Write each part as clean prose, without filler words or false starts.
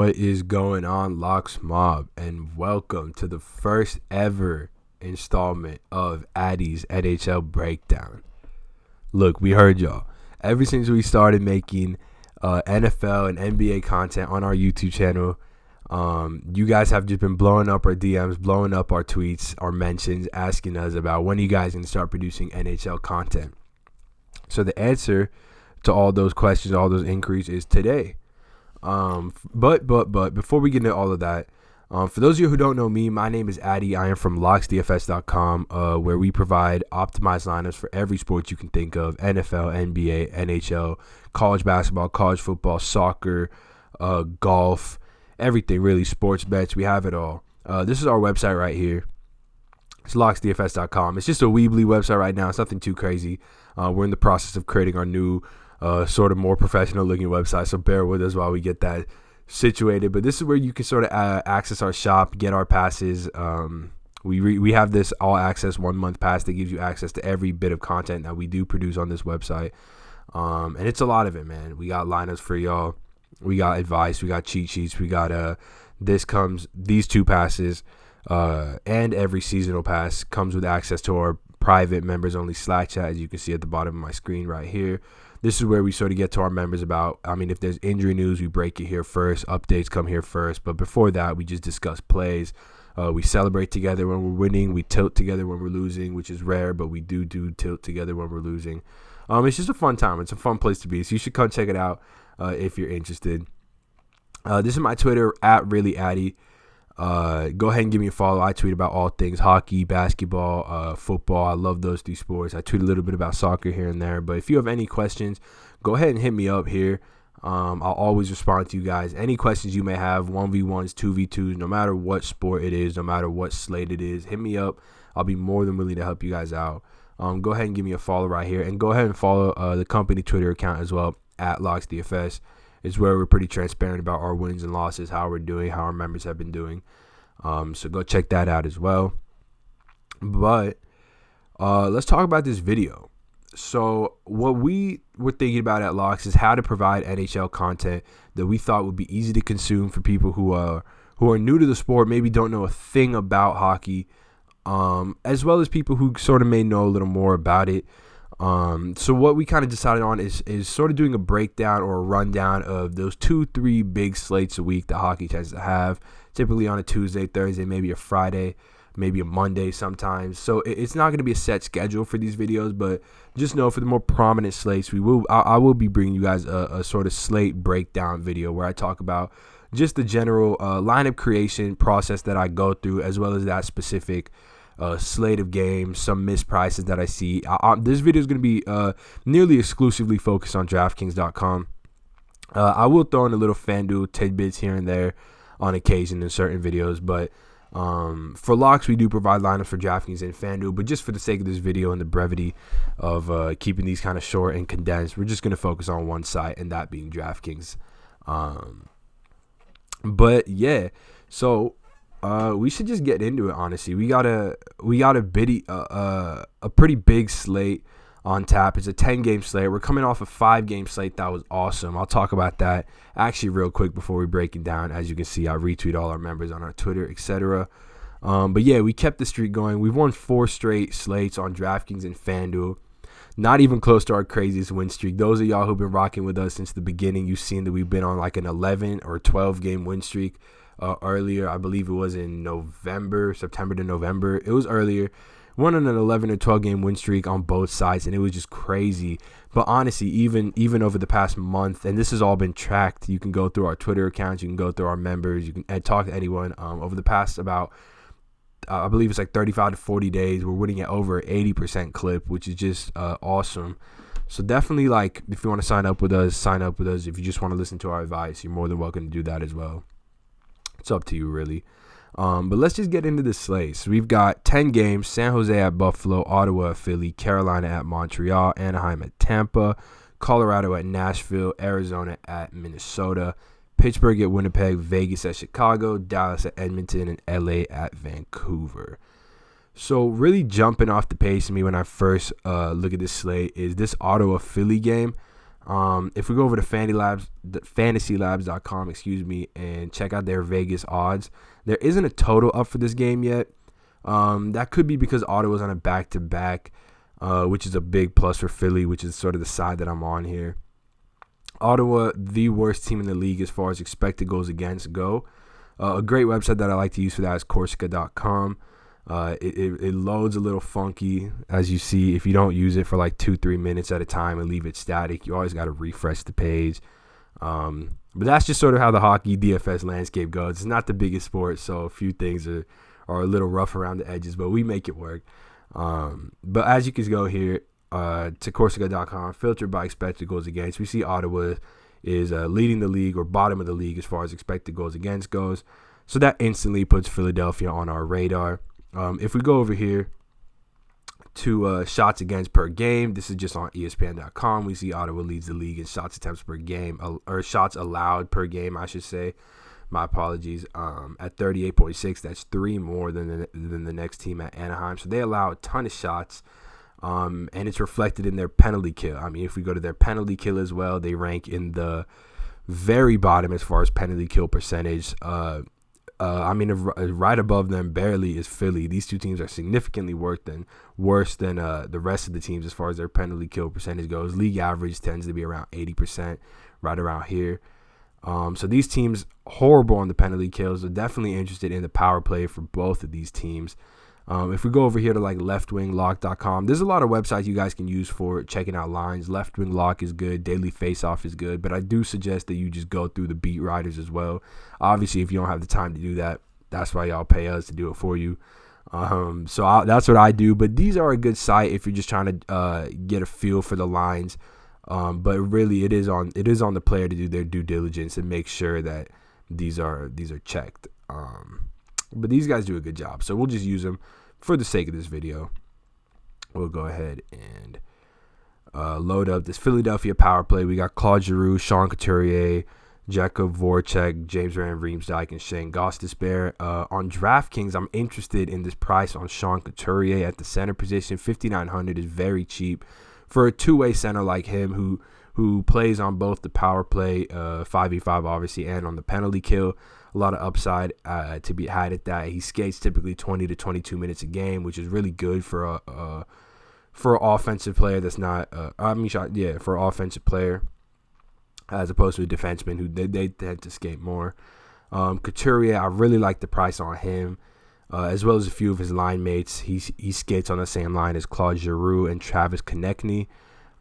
What is going on, Locks Mob, and welcome to the first ever installment of Addy's NHL Breakdown. Look, we heard y'all. Ever since we started making NFL and NBA content on our YouTube channel, you guys have just been blowing up our DMs, blowing up our tweets, our mentions, asking us about when you guys can start producing NHL content. So the answer to all those questions, all those inquiries is today. But before we get into all of that, for those of you who don't know me, my name is Addy. I am from LocksDFS.com, where we provide optimized lineups for every sport you can think of: NFL, NBA, NHL, college basketball, college football, soccer, golf, everything really, sports bets. We have it all. This is our website right here. It's LocksDFS.com. It's just a Weebly website right now. It's nothing too crazy. We're in the process of creating our new sort of more professional looking website, so bear with us while we get that situated. But this is where you can sort of access our shop, get our passes. We have this all access 1 month pass that gives you access to every bit of content that we do produce on this website, and it's a lot of it, man. We got lineups for y'all, we got advice, we got cheat sheets, we got these two passes, and every seasonal pass comes with access to our private members only Slack chat, as you can see at the bottom of my screen right here. This is where we sort of get to our members about, if there's injury news, we break it here first. Updates come here first. But before that, we just discuss plays. We celebrate together when we're winning. We tilt together when we're losing, which is rare, but we do tilt together when we're losing. It's just a fun time. It's a fun place to be. So you should come check it out if you're interested. This is my Twitter, @ReallyAddy. Go ahead and give me a follow. I tweet about all things hockey, basketball, football. I love those three sports. I tweet a little bit about soccer here and there. But if you have any questions, go ahead and hit me up here. I'll always respond to you guys. Any questions you may have, 1v1s, 2v2s, no matter what sport it is, no matter what slate it is, hit me up. I'll be more than willing to help you guys out. Go ahead and give me a follow right here. And go ahead and follow the company Twitter account as well, @LocksDFS. It's where we're pretty transparent about our wins and losses, how we're doing, how our members have been doing. So go check that out as well. But let's talk about this video. So what we were thinking about at Locks is how to provide NHL content that we thought would be easy to consume for people who are new to the sport, maybe don't know a thing about hockey, as well as people who sort of may know a little more about it. So what we kind of decided on is sort of doing a breakdown or a rundown of those 2-3 big slates a week that hockey tends to have, typically on a Tuesday, Thursday, maybe a Friday, maybe a Monday sometimes. So it's not going to be a set schedule for these videos, but just know for the more prominent slates, I will be bringing you guys a sort of slate breakdown video where I talk about just the general lineup creation process that I go through, as well as that specific slate of games, some missed prices that I see. This video is going to be nearly exclusively focused on DraftKings.com. I will throw in a little FanDuel tidbits here and there on occasion in certain videos, but for Locks, we do provide lineups for DraftKings and FanDuel, but just for the sake of this video and the brevity of keeping these kind of short and condensed, we're just going to focus on one site, and that being DraftKings. But yeah, so we should just get into it. Honestly, we got a pretty big slate on tap. It's a 10-game slate. We're coming off a 5-game slate that was awesome. I'll talk about that actually real quick before we break it down. As you can see, I retweet all our members on our Twitter, etc. But yeah, we kept the streak going. We've won 4 straight slates on DraftKings and FanDuel. Not even close to our craziest win streak. Those of y'all who've been rocking with us since the beginning, you've seen that we've been on like an 11 or 12-game win streak. Earlier, I believe it was in September to November. It was earlier. Won on an 11 or 12 game win streak on both sides, and it was just crazy. But honestly, even over the past month, and this has all been tracked, you can go through our Twitter accounts, you can go through our members, you can talk to anyone. Over the past about, I believe it's like 35 to 40 days, we're winning at over 80% clip, which is just awesome. So definitely, like, if you want to sign up with us, sign up with us. If you just want to listen to our advice, you're more than welcome to do that as well. It's up to you, really. But let's just get into the slate. So we've got 10 games: San Jose at Buffalo, Ottawa at Philly, Carolina at Montreal, Anaheim at Tampa, Colorado at Nashville, Arizona at Minnesota, Pittsburgh at Winnipeg, Vegas at Chicago, Dallas at Edmonton, and LA at Vancouver. So really jumping off the page to me when I first look at this slate is this Ottawa-Philly game. If we go over to fantasylabs.com, and check out their Vegas odds, there isn't a total up for this game yet. That could be because Ottawa's on a back-to-back, which is a big plus for Philly, which is sort of the side that I'm on here. Ottawa, the worst team in the league as far as expected goals against go. A great website that I like to use for that is Corsica.com. It loads a little funky, as you see. If you don't use it for like 2-3 minutes at a time and leave it static, you always got to refresh the page. But that's just sort of how the hockey DFS landscape goes. It's not the biggest sport, so a few things are a little rough around the edges, but we make it work. But as you can go here to Corsica.com, filtered by expected goals against, we see Ottawa is leading the league or bottom of the league as far as expected goals against goes. So that instantly puts Philadelphia on our radar. If we go over here to shots against per game, this is just on ESPN.com. We see Ottawa leads the league in shots attempts per game, or shots allowed per game, I should say. My apologies. At 38.6, that's 3 more than the next team at Anaheim. So they allow a ton of shots, and it's reflected in their penalty kill. I mean, if we go to their penalty kill as well, they rank in the very bottom as far as penalty kill percentage. Right above them barely is Philly. These two teams are significantly worse than the rest of the teams as far as their penalty kill percentage goes. League average tends to be around 80%, right around here. So these teams, horrible on the penalty kills. They're definitely interested in the power play for both of these teams. If we go over here to like leftwinglock.com, there's a lot of websites you guys can use for checking out lines. Left Wing Lock is good. Daily Faceoff is good. But I do suggest that you just go through the beat writers as well. Obviously, if you don't have the time to do that, that's why y'all pay us to do it for you. That's what I do. But these are a good site if you're just trying to get a feel for the lines. But really, it is on the player to do their due diligence and make sure that these are checked. But these guys do a good job, so we'll just use them for the sake of this video. We'll go ahead and load up this Philadelphia power play. We got Claude Giroux, Sean Couturier, Jakob Voracek, James Van Riemsdyk, and Shane Gostisbehere. On DraftKings, I'm interested in this price on Sean Couturier at the center position. $5,900 is very cheap for a two-way center like him who plays on both the power play, 5v5 obviously, and on the penalty kill. A lot of upside to be had at that. He skates typically 20 to 22 minutes a game, which is really good for an offensive player that's not for an offensive player as opposed to a defenseman who they tend to skate more. Couturier, I really like the price on him, as well as a few of his line mates. He skates on the same line as Claude Giroux and Travis Konechny.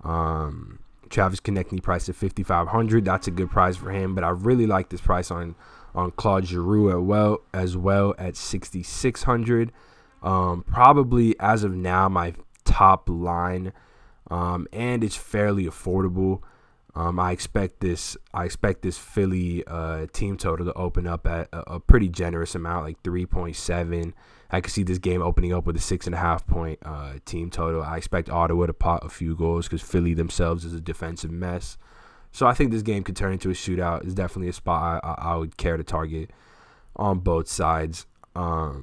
Travis Konechny priced at $5,500. That's a good price for him, but I really like this price on Claude Giroux as well at $6,600. Probably as of now my top line, and it's fairly affordable. I expect this Philly team total to open up at a pretty generous amount, like 3.7. I could see this game opening up with a 6.5 point team total. I expect Ottawa to pot a few goals because Philly themselves is a defensive mess. So I think this game could turn into a shootout. It's definitely a spot I would care to target on both sides. I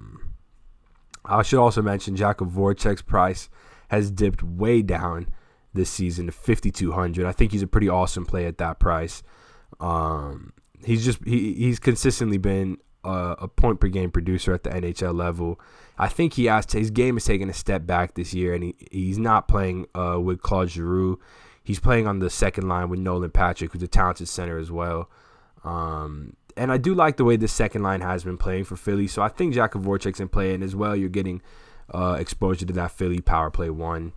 should also mention Jakob Voracek's price has dipped way down this season to $5,200. I think he's a pretty awesome play at that price. He's consistently been a point per game producer at the NHL level. I think his game is taking a step back this year, and he's not playing with Claude Giroux. He's playing on the second line with Nolan Patrick, who's a talented center as well. And I do like the way the second line has been playing for Philly. So I think Jakob Voracek's in play. And as well, you're getting exposure to that Philly power play 1,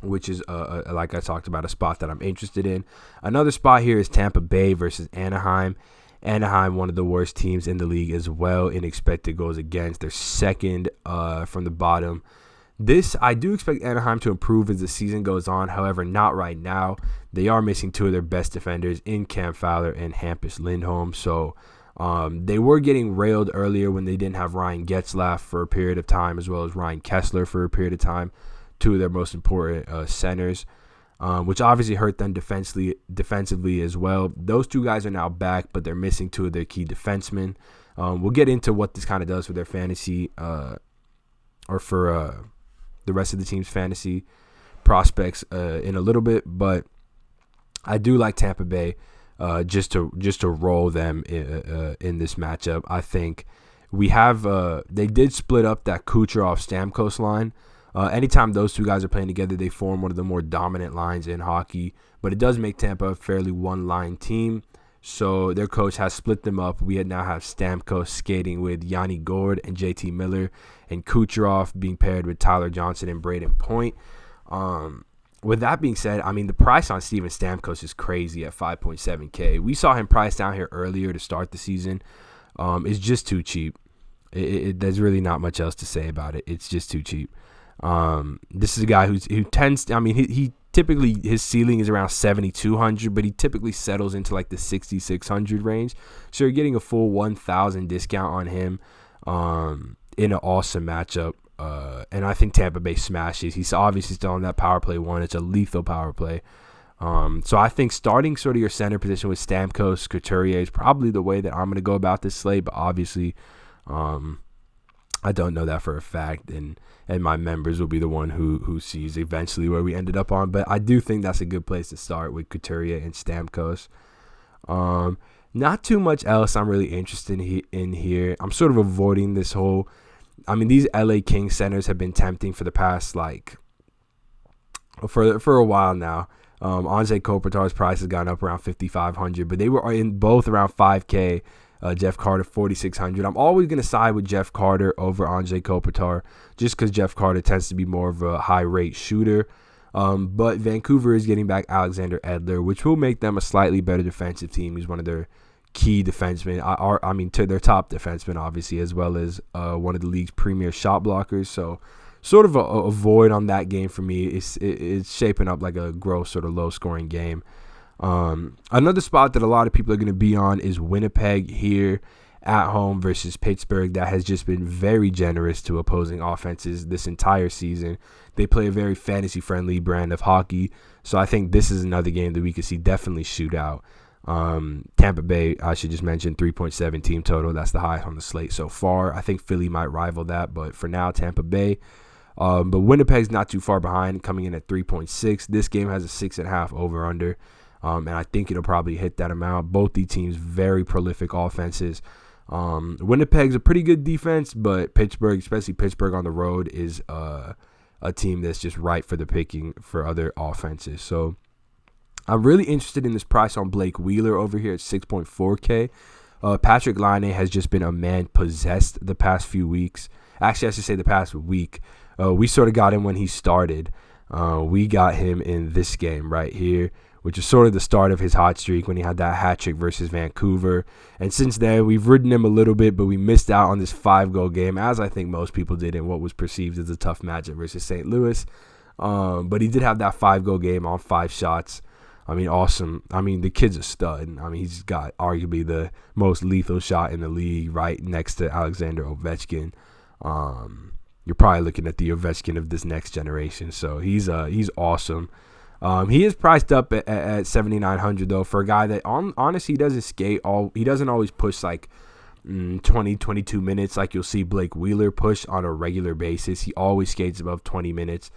which is, like I talked about, a spot that I'm interested in. Another spot here is Tampa Bay versus Anaheim. Anaheim, one of the worst teams in the league as well in expected goals against. They're second from the bottom. I do expect Anaheim to improve as the season goes on. However, not right now. They are missing 2 of their best defenders in Cam Fowler and Hampus Lindholm. So they were getting railed earlier when they didn't have Ryan Getzlaf for a period of time, as well as Ryan Kessler for a period of time, 2 of their most important centers, which obviously hurt them defensively as well. Those 2 guys are now back, but they're missing 2 of their key defensemen. We'll get into what this kind of does for their fantasy or for the rest of the team's fantasy prospects in a little bit, but I do like Tampa Bay just to roll them in this matchup. I think we have they did split up that Kucherov-Stamkos line. Anytime those two guys are playing together, they form one of the more dominant lines in hockey. But it does make Tampa a fairly one-line team. So their coach has split them up. We now have Stamkos skating with Yanni Gourde and JT Miller, and Kucherov being paired with Tyler Johnson and Braden Point. With that being said, I mean, the price on Steven Stamkos is crazy at $5.7K. We saw him priced down here earlier to start the season. It's just too cheap. There's really not much else to say about it. It's just too cheap. This is a guy who tends, I mean, he typically, his ceiling is around 7,200, but he typically settles into like the 6,600 range. So you're getting a full 1,000 discount on him in an awesome matchup. And I think Tampa Bay smashes. He's obviously still on that power play one. It's a lethal power play. So I think starting sort of your center position with Stamkos, Couturier is probably the way that I'm going to go about this slate. But obviously, I don't know that for a fact, and my members will be the one who sees eventually where we ended up on. But I do think that's a good place to start with Couturier and Stamkos. Not too much else I'm really interested in here. I'm sort of avoiding this whole. I mean, these LA Kings centers have been tempting for the past for a while now. Anze Kopitar's price has gone up around 5,500, but they were in both around 5K. Jeff Carter, 4,600. I'm always going to side with Jeff Carter over Anze Kopitar just because Jeff Carter tends to be more of a high-rate shooter. But Vancouver is getting back Alexander Edler, which will make them a slightly better defensive team. He's one of their key defensemen. I mean, to their top defenseman, obviously, as well as one of the league's premier shot blockers. So sort of a void on that game for me. It's shaping up like a gross sort of low-scoring game. Another spot that a lot of people are going to be on is Winnipeg here at home versus Pittsburgh. That has just been very generous to opposing offenses this entire season. They play a very fantasy-friendly brand of hockey, so I think this is another game that we could see definitely shoot out. Tampa Bay, I should just mention, 3.7 team total. That's the highest on the slate so far. I think Philly might rival that, but for now, Tampa Bay. But Winnipeg's not too far behind, coming in at 3.6. This game has a 6.5 over-under. And I think it'll probably hit that amount. Both these teams, very prolific offenses. Winnipeg's a pretty good defense, but Pittsburgh, especially Pittsburgh on the road, is a team that's just ripe for the picking for other offenses. So I'm really interested in this price on Blake Wheeler over here at 6.4K. Patrick Laine has just been a man possessed the past few weeks. Actually, I should say the past week. We sort of got him when he started. We got him in this game right here, which is sort of the start of his hot streak when he had that hat trick versus Vancouver. And since then, we've ridden him a little bit, but we missed out on this 5-goal game, as I think most people did in what was perceived as a tough matchup versus St. Louis. But he did have that 5-goal game on 5 shots. I mean, awesome. I mean, the kid's a stud. I mean, he's got arguably the most lethal shot in the league right next to Alexander Ovechkin. You're probably looking at the Ovechkin of this next generation. So he's awesome. He is priced up at 7,900 though, for a guy that honestly doesn't skate he doesn't always push like 20, 22 minutes like you'll see Blake Wheeler push on a regular basis. He always skates above 20 minutes.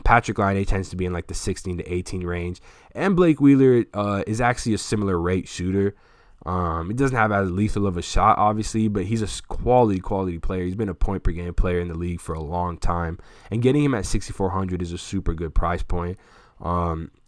Patrick Laine tends to be in like the 16 to 18 range, and Blake Wheeler is actually a similar rate shooter. He doesn't have as lethal of a shot, obviously, but he's a quality player. He's been a point per game player in the league for a long time, and getting him at 6,400 is a super good price point.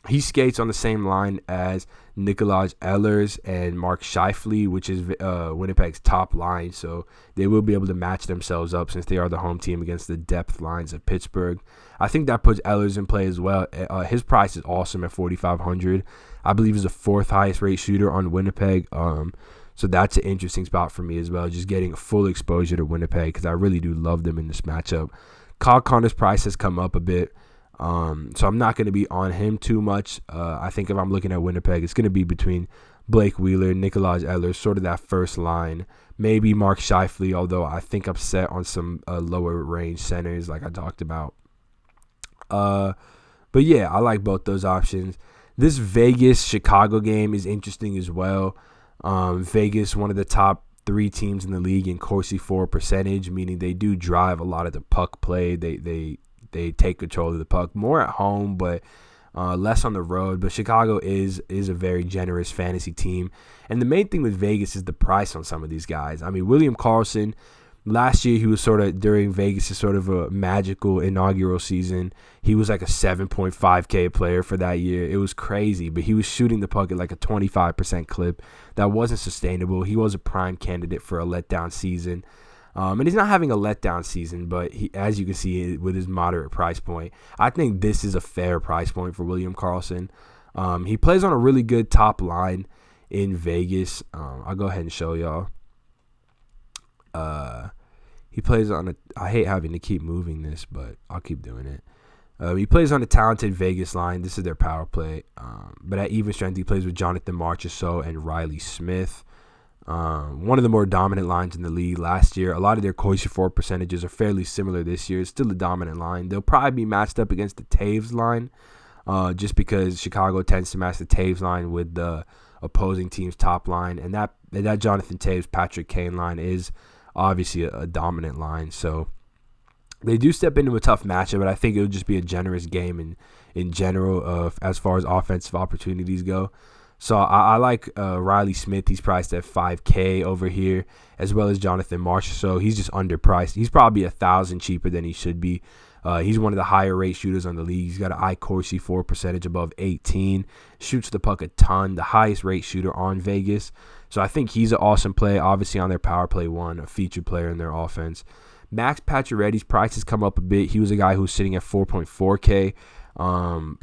He skates on the same line as Nikolaj Ehlers and Mark Scheifele, which is Winnipeg's top line, so they will be able to match themselves up since they are the home team against the depth lines of Pittsburgh. I think that puts Ehlers in play as well. His price is awesome at 4,500. I believe he's the 4th highest rate shooter on Winnipeg. So that's an interesting spot for me as well, just getting a full exposure to Winnipeg because I really do love them in this matchup. Kyle Connor's price has come up a bit. So I'm not going to be on him too much. I think if I'm looking at Winnipeg, it's going to be between Blake Wheeler, Nikolaj Ehlers, sort of that first line. Maybe Mark Scheifele, although I think I'm set on some lower range centers like I talked about. But yeah, I like both those options. This Vegas-Chicago game is interesting as well. Vegas, one of the top 3 teams in the league in Corsi for percentage, meaning they do drive a lot of the puck play. They take control of the puck more at home, but less on the road. But Chicago is a very generous fantasy team. And the main thing with Vegas is the price on some of these guys. I mean, William Karlsson, last year he was sort of, during Vegas' sort of a magical inaugural season, he was like a 7.5K player for that year. It was crazy, but he was shooting the puck at like a 25% clip. That wasn't sustainable. He was a prime candidate for a letdown season. And he's not having a letdown season, but he, as you can see with his moderate price point, I think this is a fair price point for William Karlsson. He plays on a really good top line in Vegas. I'll go ahead and show y'all. He plays on a, I hate having to keep moving this, but I'll keep doing it. He plays on a talented Vegas line. This is their power play. But at even strength, he plays with Jonathan Marchessault and Riley Smith. One of the more dominant lines in the league last year. A lot of their Corsi for percentages are fairly similar this year. It's still a dominant line. They'll probably be matched up against the Taves line, just because Chicago tends to match the Taves line with the opposing team's top line. And that Jonathan Taves, Patrick Kane line is obviously a dominant line. So they do step into a tough matchup, but I think it'll just be a generous game in general as far as offensive opportunities go. So I like Riley Smith. He's priced at $5K over here, as well as Jonathan Marchessault. He's just underpriced. He's probably $1,000 cheaper than he should be. He's one of the higher rate shooters on the league. He's got an Corsi for percentage above 18. Shoots the puck a ton. The highest rate shooter on Vegas. So I think he's an awesome play. Obviously on their power play one, a featured player in their offense. Max Pacioretty's price has come up a bit. He was a guy who was sitting at 4.4K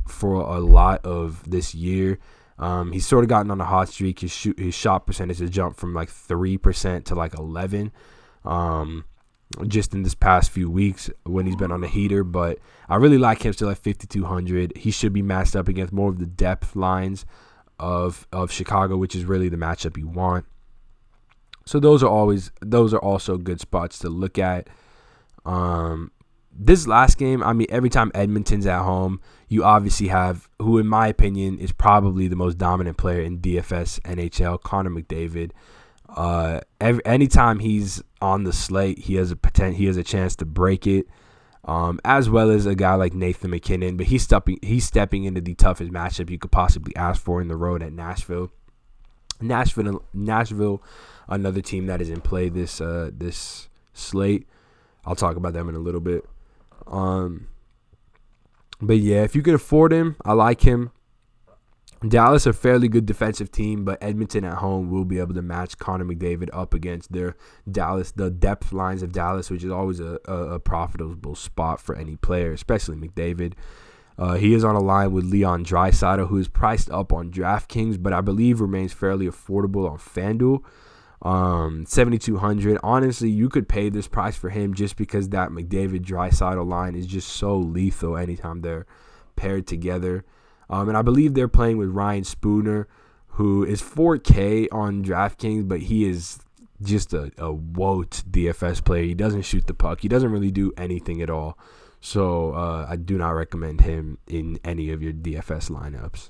for a lot of this year. He's sort of gotten on a hot streak. His shot percentage has jumped from like 3% to like 11%, just in this past few weeks when he's been on the heater. But I really like him still at 5,200. He should be matched up against more of the depth lines of Chicago, which is really the matchup you want. So those are also good spots to look at. This last game, I mean, every time Edmonton's at home, you obviously have, who in my opinion is probably the most dominant player in DFS NHL, Connor McDavid. Anytime he's on the slate, he has a chance to break it, as well as a guy like Nathan McKinnon. But he's stepping into the toughest matchup you could possibly ask for in the road at Nashville. Nashville, another team that is in play this slate. I'll talk about them in a little bit. But yeah, if you can afford him, I like him. Dallas, a fairly good defensive team, but Edmonton at home will be able to match Connor McDavid up against the depth lines of Dallas, which is always a profitable spot for any player, especially McDavid. He is on a line with Leon Draisaitl, who is priced up on DraftKings, but I believe remains fairly affordable on FanDuel. 7,200. Honestly, you could pay this price for him just because that McDavid Draisaitl line is just so lethal anytime they're paired together. And I believe they're playing with Ryan Spooner, who is 4K on DraftKings, but he is just a woat DFS player. He doesn't shoot the puck. He doesn't really do anything at all. So I do not recommend him in any of your DFS lineups,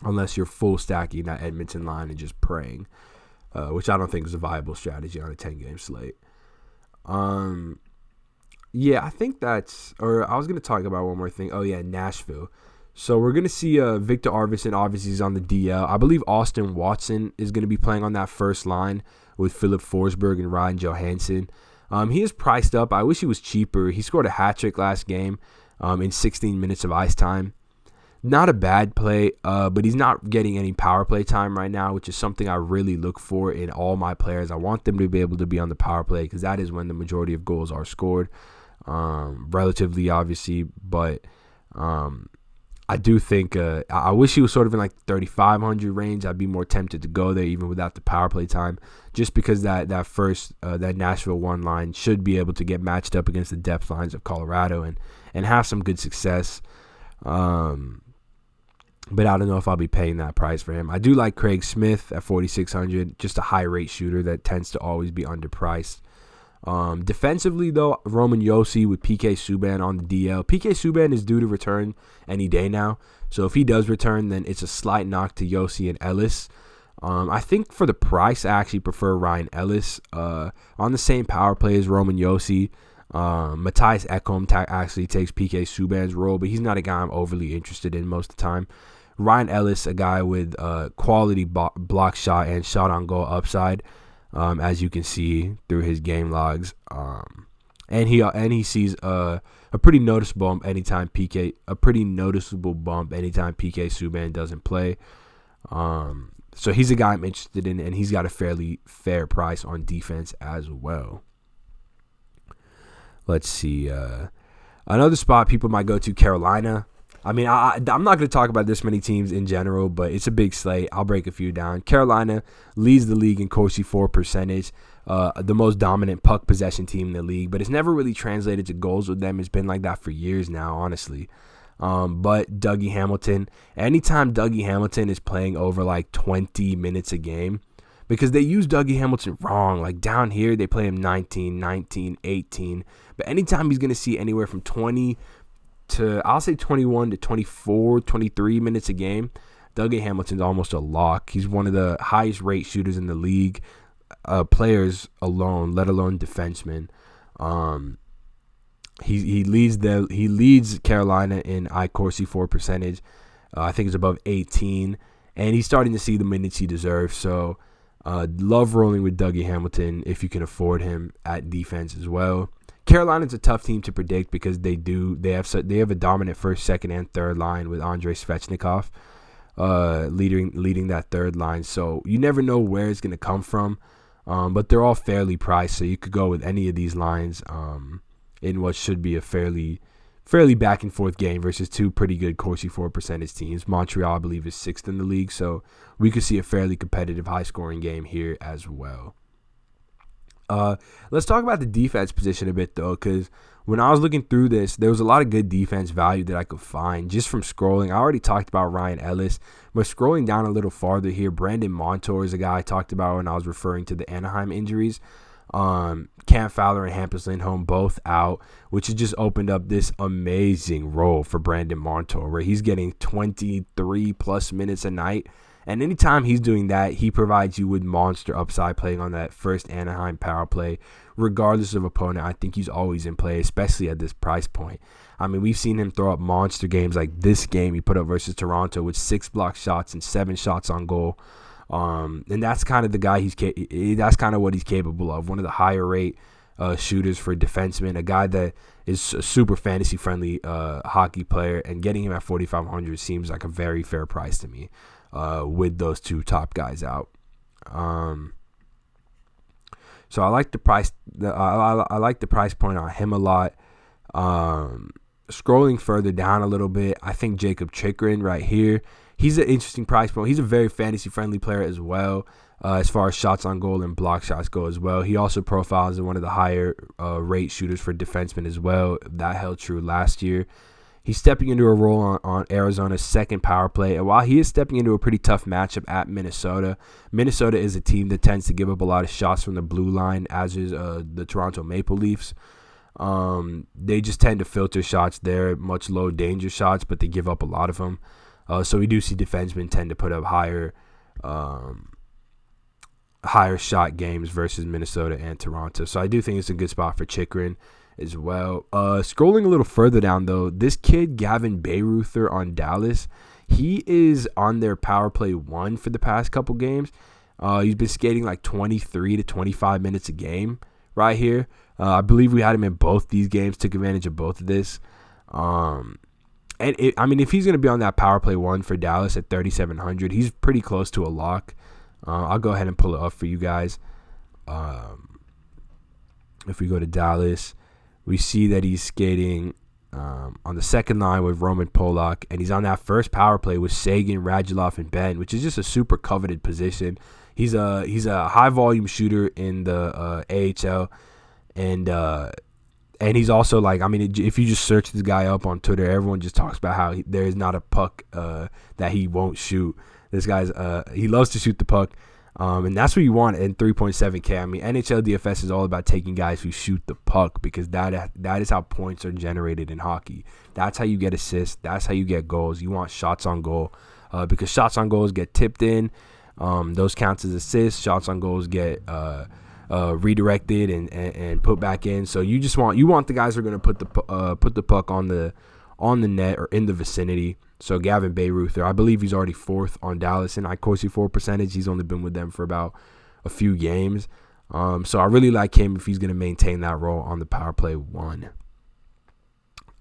unless you're full stacking that Edmonton line and just praying. Which I don't think is a viable strategy on a 10-game slate. Yeah, I think that's... Or I was going to talk about one more thing. Oh, yeah, Nashville. So we're going to see Victor Arvidsson, obviously, is on the DL. I believe Austin Watson is going to be playing on that first line with Philip Forsberg and Ryan Johansson. He is priced up. I wish he was cheaper. He scored a hat trick last game in 16 minutes of ice time. Not a bad play, but he's not getting any power play time right now, which is something I really look for in all my players. I want them to be able to be on the power play because that is when the majority of goals are scored, relatively obviously. But I do think I wish he was sort of in like 3,500 range. I'd be more tempted to go there even without the power play time, just because that Nashville one line should be able to get matched up against the depth lines of Colorado and have some good success. But I don't know if I'll be paying that price for him. I do like Craig Smith at 4,600, just a high rate shooter that tends to always be underpriced. Defensively, though, Roman Josi with PK Subban on the DL. PK Subban is due to return any day now. So if he does return, then it's a slight knock to Josi and Ellis. I think for the price, I actually prefer Ryan Ellis. On the same power play as Roman Josi. Matthias Ekholm actually takes PK Subban's role, but he's not a guy I'm overly interested in most of the time. Ryan Ellis, a guy with quality block shot and shot on goal upside, as you can see through his game logs. And he sees a pretty noticeable bump anytime PK Subban doesn't play. So he's a guy I'm interested in, and he's got a fairly fair price on defense as well. Let's see. Another spot people might go to, Carolina. I mean, I'm not going to talk about this many teams in general, but it's a big slate. I'll break a few down. Carolina leads the league in Corsi for percentage, the most dominant puck possession team in the league, but it's never really translated to goals with them. It's been like that for years now, honestly. But Dougie Hamilton, anytime Dougie Hamilton is playing over like 20 minutes a game, because they use Dougie Hamilton wrong. Like down here, they play him 19, 18. But anytime he's going to see anywhere from 20 to, I'll say 21 to 24, 23 minutes a game, Dougie Hamilton's almost a lock. He's one of the highest rate shooters in the league, players alone, let alone defensemen. He leads Carolina in iCorsi for percentage. I think it's above 18, and he's starting to see the minutes he deserves. So love rolling with Dougie Hamilton if you can afford him at defense as well. Carolina's a tough team to predict because they have a dominant first, second, and third line with Andrei Svechnikov leading that third line. So you never know where it's going to come from, but they're all fairly priced, so you could go with any of these lines in what should be a fairly back and forth game versus two pretty good Corsi for percentage teams. Montreal, I believe, is 6th in the league, so we could see a fairly competitive, high-scoring game here as well. Let's talk about the defense position a bit, though, because when I was looking through this, there was a lot of good defense value that I could find just from scrolling. I already talked about Ryan Ellis, but scrolling down a little farther here, Brandon Montour is a guy I talked about when I was referring to the Anaheim injuries. Cam Fowler and Hampus Lindholm both out, which has just opened up this amazing role for Brandon Montour, where he's getting 23+ minutes a night. And anytime he's doing that, he provides you with monster upside playing on that first Anaheim power play. Regardless of opponent, I think he's always in play, especially at this price point. I mean, we've seen him throw up monster games like this game he put up versus Toronto with 6 block shots and 7 shots on goal. And that's kind of the guy that's kind of what he's capable of. One of the higher rate shooters for defensemen, a guy that is a super fantasy friendly hockey player, and getting him at 4,500 seems like a very fair price to me. With those two top guys out, so I like the price. I like the price point on him a lot. Scrolling further down a little bit, I think Jacob Chikrin right here. He's an interesting price point. He's a very fantasy friendly player as well, as far as shots on goal and block shots go as well. He also profiles as one of the higher rate shooters for defensemen as well. That held true last year. He's stepping into a role on Arizona's second power play. And while he is stepping into a pretty tough matchup at Minnesota, Minnesota is a team that tends to give up a lot of shots from the blue line, as is the Toronto Maple Leafs. They just tend to filter shots there, much low danger shots, but they give up a lot of them. So we do see defensemen tend to put up higher shot games versus Minnesota and Toronto. So I do think it's a good spot for Chikrin as well. Scrolling a little further down, though, this kid, Gavin Bayreuther on Dallas, he is on their power play 1 for the past couple games. He's been skating like 23 to 25 minutes a game right here. I believe we had him in both these games, took advantage of both of this. I mean, if he's going to be on that power play 1 for Dallas at 3,700, he's pretty close to a lock. I'll go ahead and pull it up for you guys. If we go to Dallas, we see that he's skating on the second line with Roman Polak, and he's on that first power play with Sagan, Radulov, and Ben, which is just a super coveted position. He's a high volume shooter in the AHL, and he's also like, I mean, if you just search this guy up on Twitter, everyone just talks about how there is not a puck that he won't shoot. This guy's he loves to shoot the puck. And that's what you want in 3.7K. I mean, NHL DFS is all about taking guys who shoot the puck, because that is how points are generated in hockey. That's how you get assists. That's how you get goals. You want shots on goal, because shots on goals get tipped in. Those counts as assists. Shots on goals get redirected and put back in. So you want the guys who are going to put the puck on the net or in the vicinity. So Gavin Bayreuther, I believe he's already 4th on Dallas in iCorsi4 percentage. He's only been with them for about a few games. So I really like him if he's going to maintain that role on the power play 1.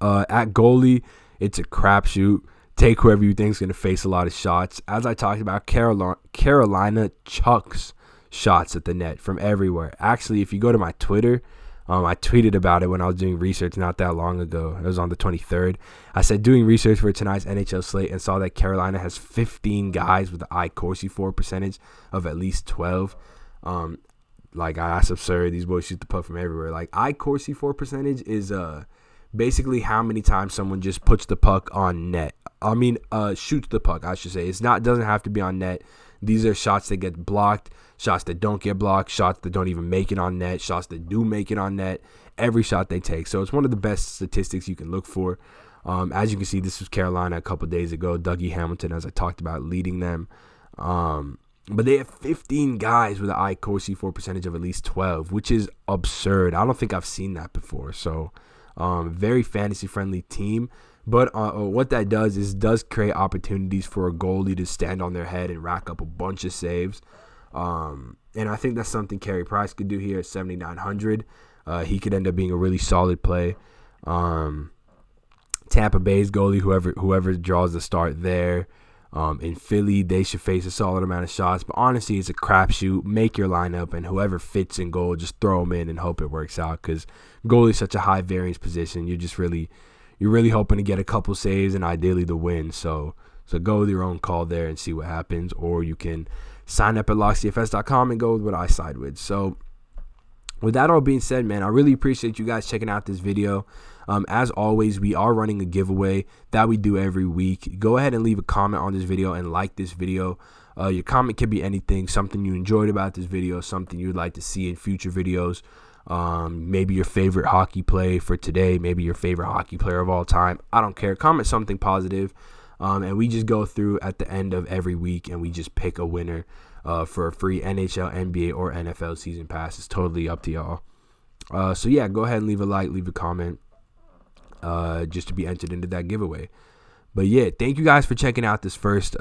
At goalie, it's a crapshoot. Take whoever you think is going to face a lot of shots. As I talked about, Carolina chucks shots at the net from everywhere. Actually, if you go to my Twitter, I tweeted about it when I was doing research not that long ago. It was on the 23rd. I said doing research for tonight's NHL slate and saw that Carolina has 15 guys with the iCorsi4 percentage of at least 12. That's absurd. These boys shoot the puck from everywhere. Like, iCorsi4 percentage is basically how many times someone just puts the puck on net. Shoots the puck, I should say. Doesn't have to be on net. These are shots that get blocked, shots that don't get blocked, shots that don't even make it on net, shots that do make it on net. Every shot they take. So it's one of the best statistics you can look for. As you can see, this was Carolina a couple days ago. Dougie Hamilton, as I talked about, leading them. But they have 15 guys with an iCorsi4 percentage of at least 12, which is absurd. I don't think I've seen that before. So very fantasy-friendly team. But what that does create opportunities for a goalie to stand on their head and rack up a bunch of saves. And I think that's something Carey Price could do here at 7,900. He could end up being a really solid play. Tampa Bay's goalie, whoever draws the start there. In Philly, they should face a solid amount of shots. But honestly, it's a crapshoot. Make your lineup, and whoever fits in goal, just throw them in and hope it works out. Because goalie is such a high variance position. You're really hoping to get a couple saves and ideally the win. So go with your own call there and see what happens. Or you can sign up at locksdfs.com and go with what I side with. So with that all being said, man, I really appreciate you guys checking out this video. As always, we are running a giveaway that we do every week. Go ahead and leave a comment on this video and like this video. Your comment can be anything, something you enjoyed about this video, something you'd like to see in future videos. Maybe your favorite hockey play for today, maybe your favorite hockey player of all time. I don't care. Comment something positive. And we just go through at the end of every week and we just pick a winner for a free NHL, NBA, or NFL season pass. It's totally up to y'all. So yeah, go ahead and leave a like, leave a comment, just to be entered into that giveaway. But yeah, thank you guys for checking out this first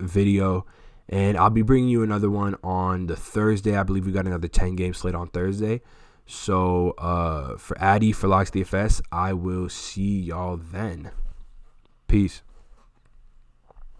video. And I'll be bringing you another one on the Thursday. I believe we got another 10-game slate on Thursday. So for Addy, for Locks DFS, I will see y'all then. Peace.